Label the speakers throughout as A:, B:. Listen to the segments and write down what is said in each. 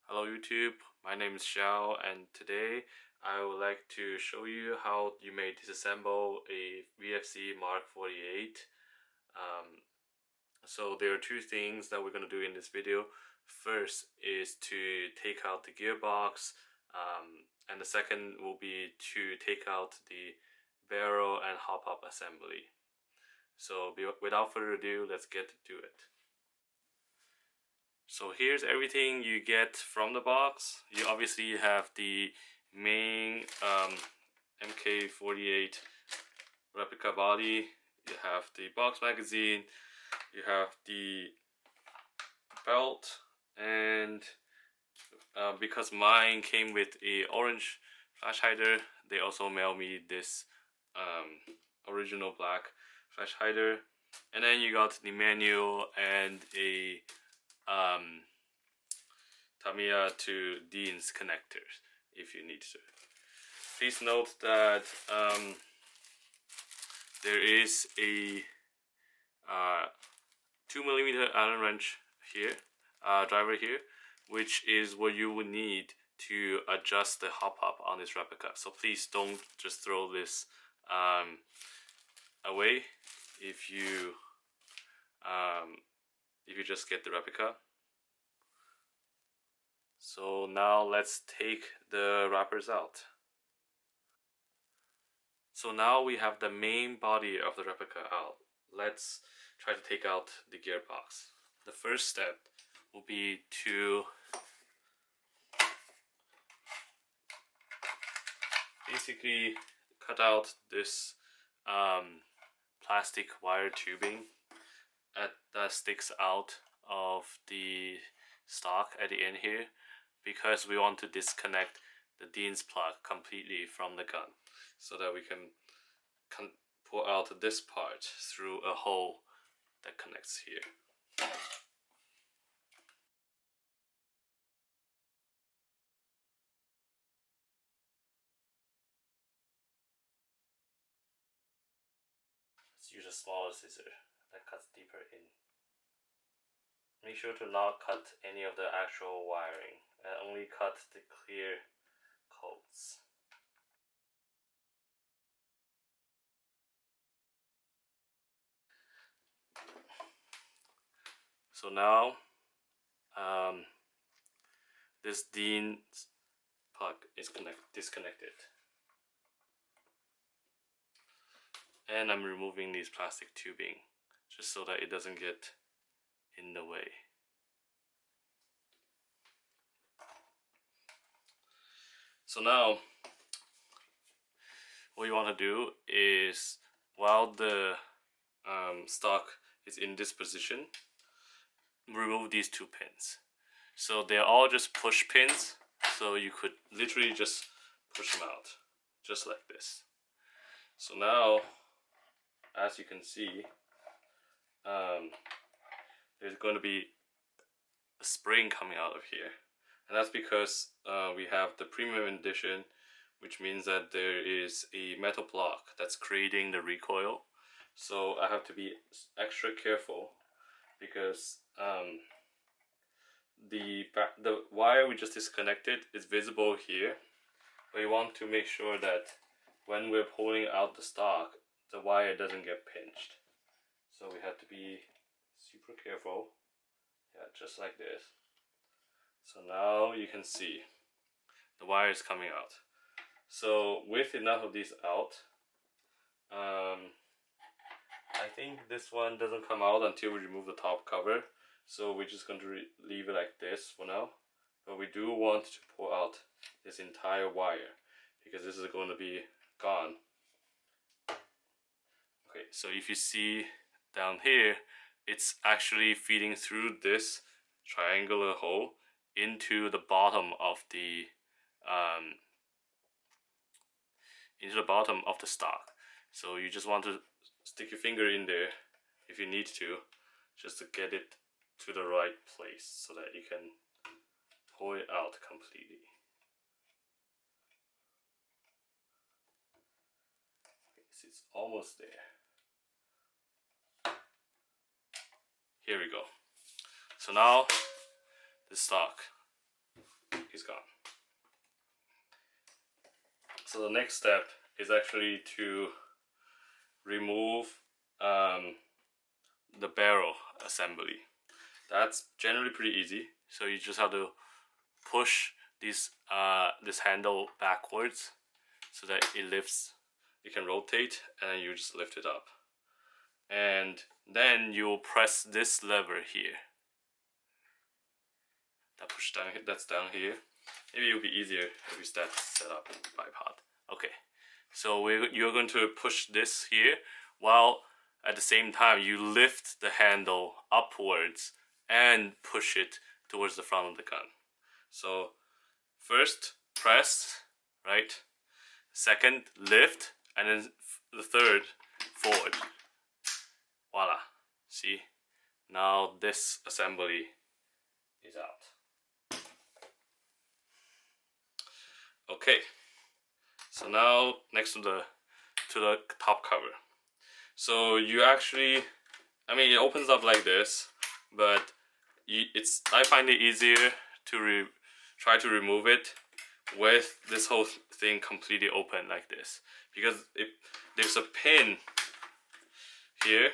A: Hello YouTube, my name is Xiao, and today I would like to show you how you may disassemble a VFC Mark 48. So there are two things that we're going to do in this video. First is to take out the gearbox, and the second will be to take out the barrel and hop-up assembly. So without further ado, let's get to it. So here's everything you get from the box. You obviously have the main MK48 replica body, you have the box magazine, you have the belt, and because mine came with a orange flash hider, they also mailed me this original black flash hider. And then you got the manual and a Tamiya to DIN's connectors if you need to. Please note that there is a 2mm Allen wrench here, driver here, which is what you would need to adjust the hop-up on this replica. So please don't just throw this away if you just get the replica. So now let's take the wrappers out. So now we have the main body of the replica out. Let's try to take out the gearbox. The first step will be to basically cut out this plastic wire tubing that sticks out of the stock at the end here, because we want to disconnect the DIN's plug completely from the gun so that we can pull out this part through a hole that connects here. Let's use a smaller scissor that cuts deeper in. Make sure to not cut any of the actual wiring, and only cut the clear coats. So now this DIN's plug is disconnected, and I'm removing these plastic tubing just so that it doesn't get in the way. So now what you want to do is, while the stock is in this position, remove these two pins. So they're all just push pins, so you could literally just push them out just like this. So now, as you can see, there's going to be a spring coming out of here, and that's because we have the premium edition, which means that there is a metal block that's creating the recoil. So I have to be extra careful, because the wire we just disconnected is visible here, but you want to make sure that when we're pulling out the stock, the wire doesn't get pinched. So we have to be super careful. Yeah, just like this. So now you can see the wire is coming out. So with enough of these out, I think this one doesn't come out until we remove the top cover. So we're just going to leave it like this for now. But we do want to pull out this entire wire, because this is going to be gone. Okay, so if you see down here, it's actually feeding through this triangular hole into the bottom of the stock. So you just want to stick your finger in there if you need to, just to get it to the right place so that you can pull it out completely. Okay, so it's almost there. Here we go. So now the stock is gone. So the next step is actually to remove the barrel assembly. That's generally pretty easy. So you just have to push this handle backwards so that it lifts. It can rotate, and then you just lift it up. And then you'll press this lever here. That's down here. Maybe it'll be easier if we set up bipod. Okay, so you're going to push this here while at the same time you lift the handle upwards and push it towards the front of the gun. So first press, right? Second lift, and then the third forward. Voila. See? Now this assembly is out. Okay. So now next to the top cover. So you actually, I mean, it opens up like this, but I find it easier to try to remove it with this whole thing completely open like this, because there's a pin here.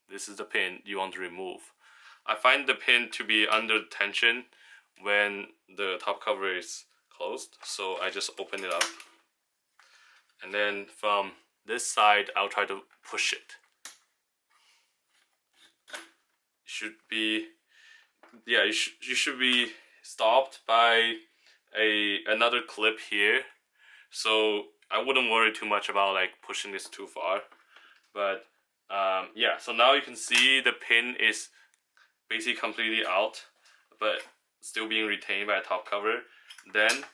A: This is the pin you want to remove. I find the pin to be under tension when the top cover is closed, so I just open it up, and then from this side I'll try to push it. You should be stopped by another clip here, so I wouldn't worry too much about like pushing this too far. But yeah, so now you can see the pin is basically completely out, but still being retained by a top cover. Then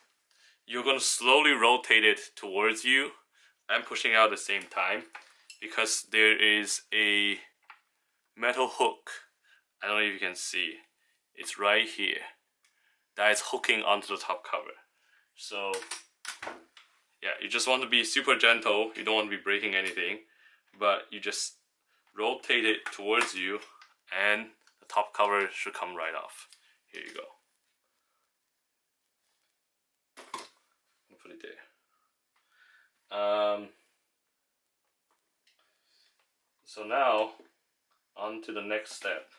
A: you're going to slowly rotate it towards you and pushing out at the same time, because there is a metal hook. I don't know if you can see. It's right here. That is hooking onto the top cover. So yeah, you just want to be super gentle. You don't want to be breaking anything, but you just rotate it towards you and the top cover should come right off. Here you go. Put it there. So now on to the next step.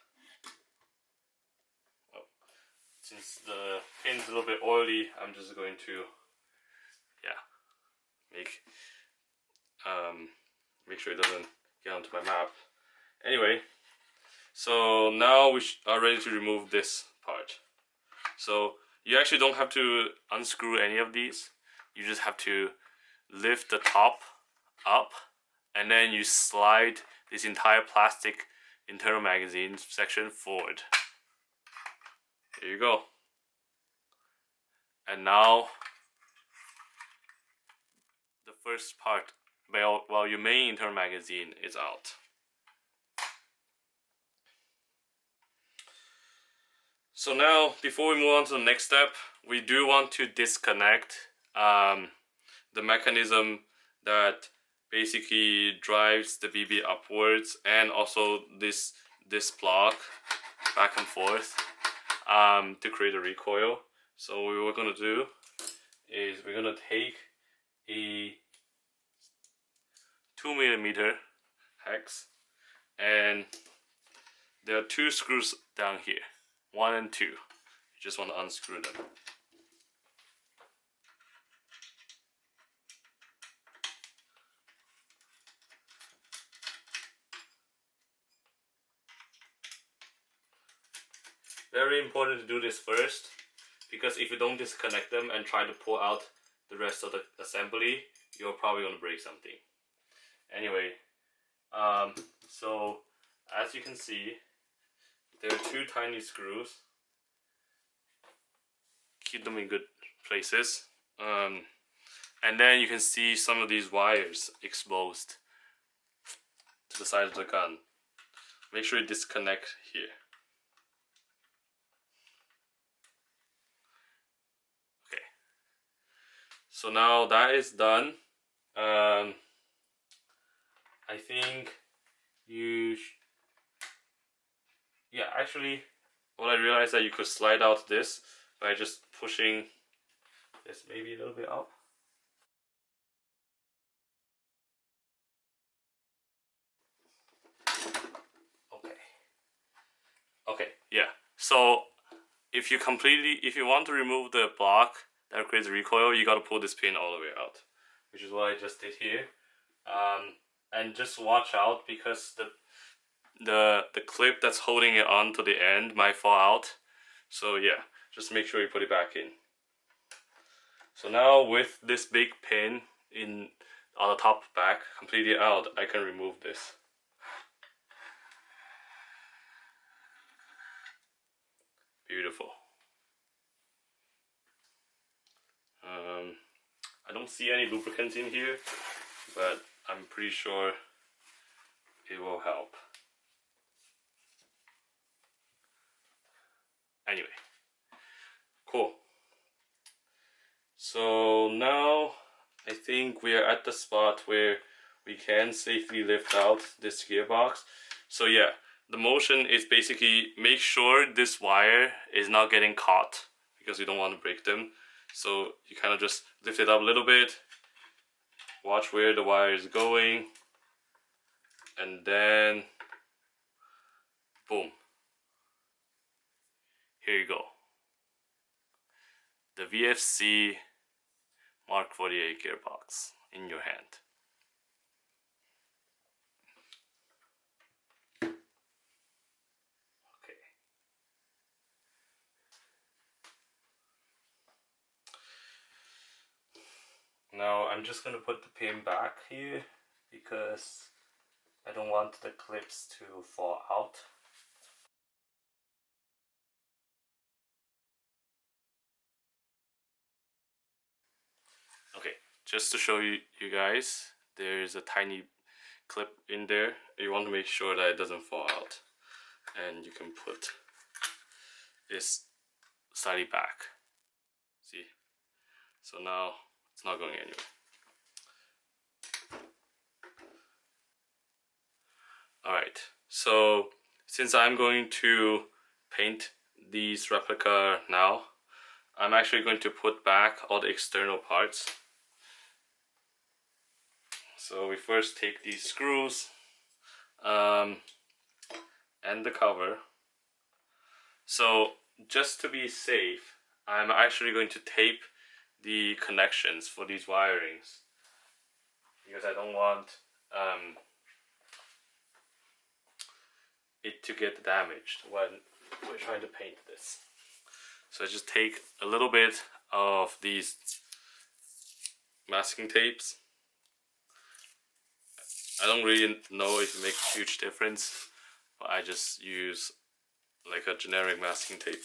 A: Since the pin's a little bit oily, I'm just going to make sure it doesn't get onto my map. Anyway, so now we are ready to remove this part. So you actually don't have to unscrew any of these. You just have to lift the top up, and then you slide this entire plastic internal magazine section forward. There you go. And now the first part, while your main internal magazine is out. So now, before we move on to the next step, we do want to disconnect the mechanism that basically drives the BB upwards, and also this block back and forth to create a recoil. So what we're going to do is we're going to take a 2mm hex, and there are two screws down here, 1 and 2. You just want to unscrew them. Very important to do this first, because if you don't disconnect them and try to pull out the rest of the assembly, you're probably going to break something. Anyway, so as you can see, there are two tiny screws. Keep them in good places. And then you can see some of these wires exposed to the side of the gun. Make sure you disconnect here. Okay. So now that is done. I think you actually, Well, I realized that you could slide out this by just pushing this maybe a little bit up. Okay, yeah. So if you want to remove the block that creates a recoil, you gotta pull this pin all the way out, which is what I just did here. And just watch out because the clip that's holding it on to the end might fall out. So yeah, just make sure you put it back in. So now with this big pin on the top back completely out, I can remove this. Beautiful. I don't see any lubricants in here, but I'm pretty sure it will help. Anyway, cool. So now I think we are at the spot where we can safely lift out this gearbox. So yeah, the motion is basically make sure this wire is not getting caught because we don't want to break them. So you kind of just lift it up a little bit, watch where the wire is going, and then boom. Here you go. The VFC Mark 48 gearbox in your hand. Okay. Now I'm just gonna put the pin back here because I don't want the clips to fall out. Okay, just to show you guys, there's a tiny clip in there. You want to make sure that it doesn't fall out. And you can put this slightly back. See? So now it's not going anywhere. Alright, so since I'm going to paint these replica now, I'm actually going to put back all the external parts. So we first take these screws and the cover. So just to be safe, I'm actually going to tape the connections for these wirings because I don't want it to get damaged when we're trying to paint this. So I just take a little bit of these masking tapes. I don't really know if it makes a huge difference, but I just use like a generic masking tape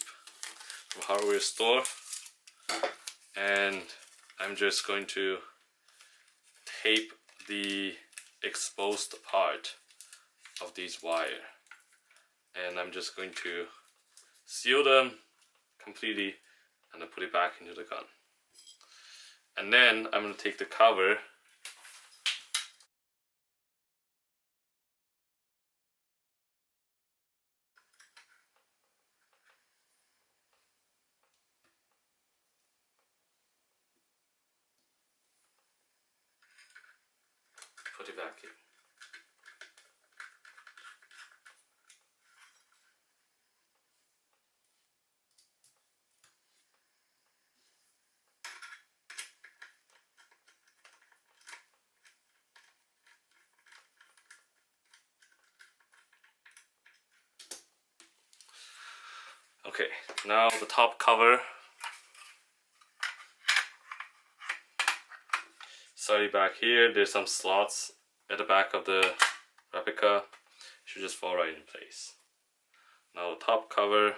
A: from hardware store, and I'm just going to tape the exposed part of these wire, and I'm just going to seal them completely and then put it back into the gun. And then I'm going to take the cover put it back in. Okay, now the top cover. Slightly back here, there's some slots at the back of the replica. Should just fall right in place. Now the top cover.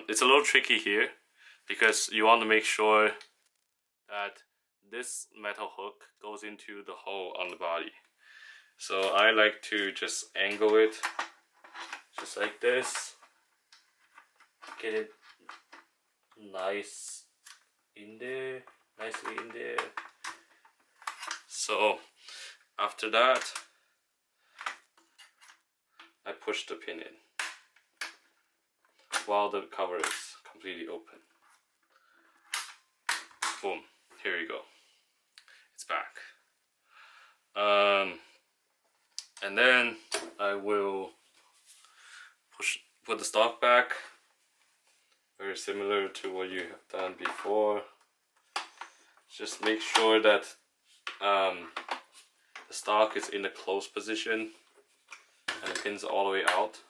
A: It's a little tricky here because you want to make sure that this metal hook goes into the hole on the body. So I like to just angle it just like this. Get it nicely in there. So after that, push the pin in while the cover is completely open. Boom, here you go. It's back. And then I will put the stock back. Very similar to what you have done before. Just make sure that the stock is in a closed position and the pins all the way out.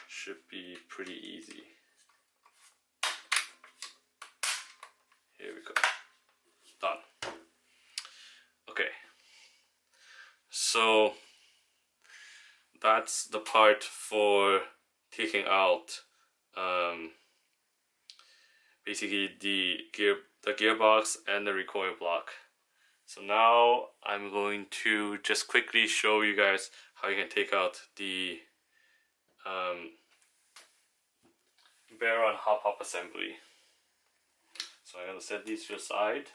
A: Should be pretty easy. Here we go. Done. Okay. So that's the part for taking out basically the gearbox and the recoil block. So now I'm going to just quickly show you guys how you can take out the barrel and hop assembly. So I'm going to set these to the side.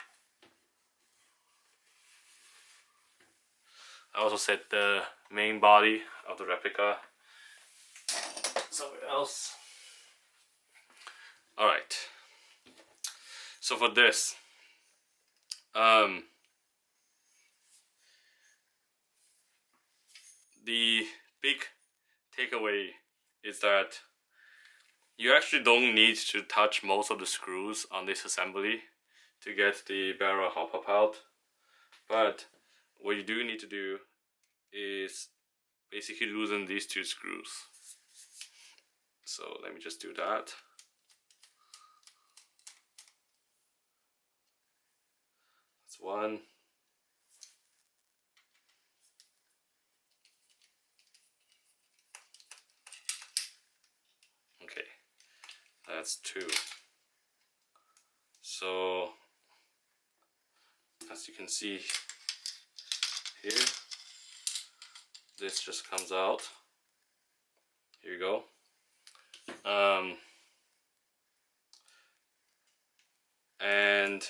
A: I also set the main body of the replica somewhere else. Alright. So for this, the big takeaway is that you actually don't need to touch most of the screws on this assembly to get the barrel hop out. But what you do need to do is basically loosen these two screws. So let me just do that. That's one. Okay, that's two. So as you can see here, this just comes out. Here you go. And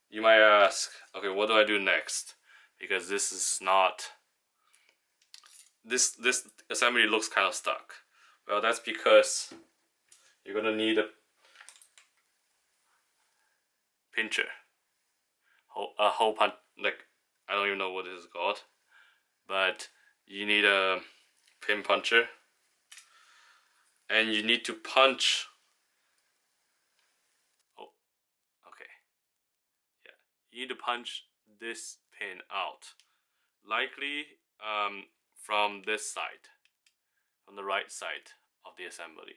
A: you might ask, okay, what do I do next? Because this is not, this assembly looks kind of stuck. Well, that's because you're gonna need a pincher, a hole punch, like, I don't even know what this is called, but you need a pin puncher, and you need to punch. Oh, okay. Yeah, you need to punch this pin out, likely from this side, from the right side of the assembly.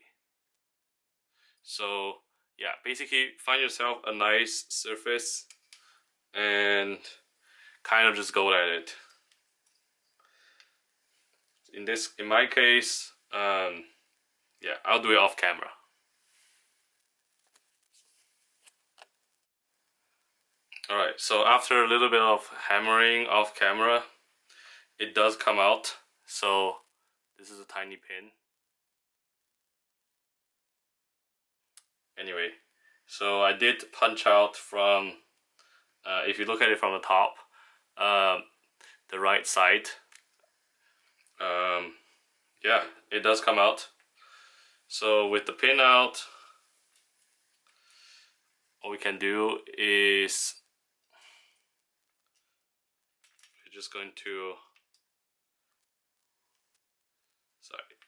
A: So yeah, basically find yourself a nice surface and kind of just go at it. In my case, yeah, I'll do it off camera. Alright, so after a little bit of hammering off camera, it does come out. So this is a tiny pin. Anyway, so I did punch out from, if you look at it from the top, the right side. Yeah, it does come out. So with the pin out, what we can do is we're just going to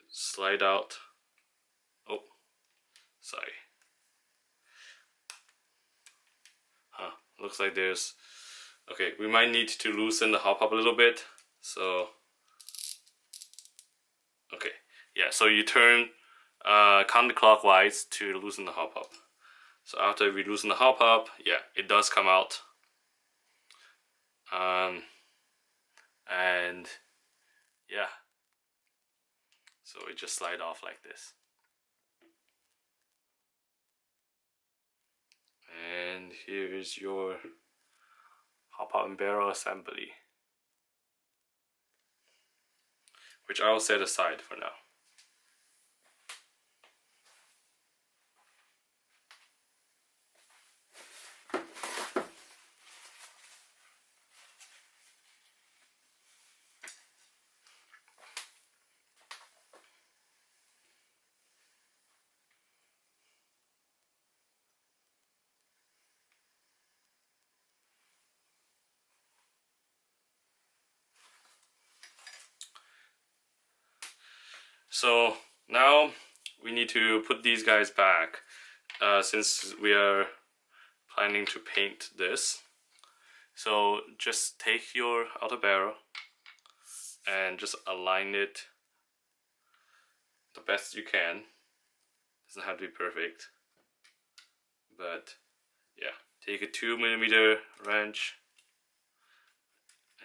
A: slide out. Oh, sorry. Looks like there's, okay, we might need to loosen the hop up a little bit. So okay, yeah, so you turn counterclockwise to loosen the hop up. So after we loosen the hop up, yeah, it does come out. And yeah, so it just slide off like this. And here is your hop up and barrel assembly, which I'll set aside for now. So now we need to put these guys back since we are planning to paint this. So just take your outer barrel and just align it the best you can. Doesn't have to be perfect, but yeah, take a 2mm wrench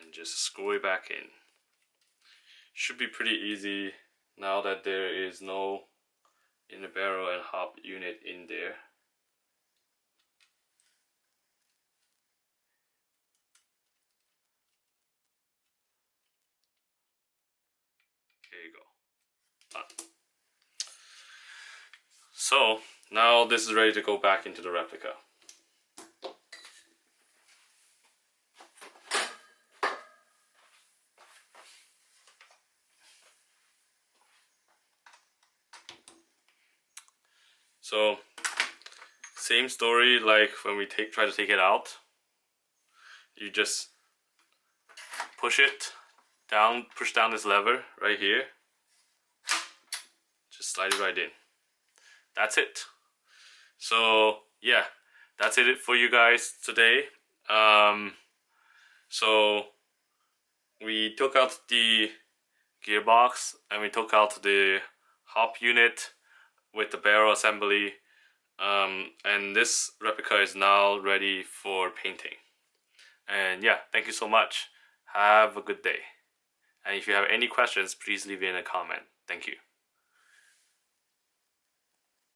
A: and just screw it back in. Should be pretty easy now that there is no inner barrel and hop unit in there. There you go. Done. So now this is ready to go back into the replica. So same story like when we try to take it out. You just push it down, push down this lever right here. Just slide it right in. That's it. So yeah, that's it for you guys today. So we took out the gearbox and we took out the hop unit with the barrel assembly, and this replica is now ready for painting. And yeah, thank you so much. Have a good day. And if you have any questions, please leave it in a comment. Thank you.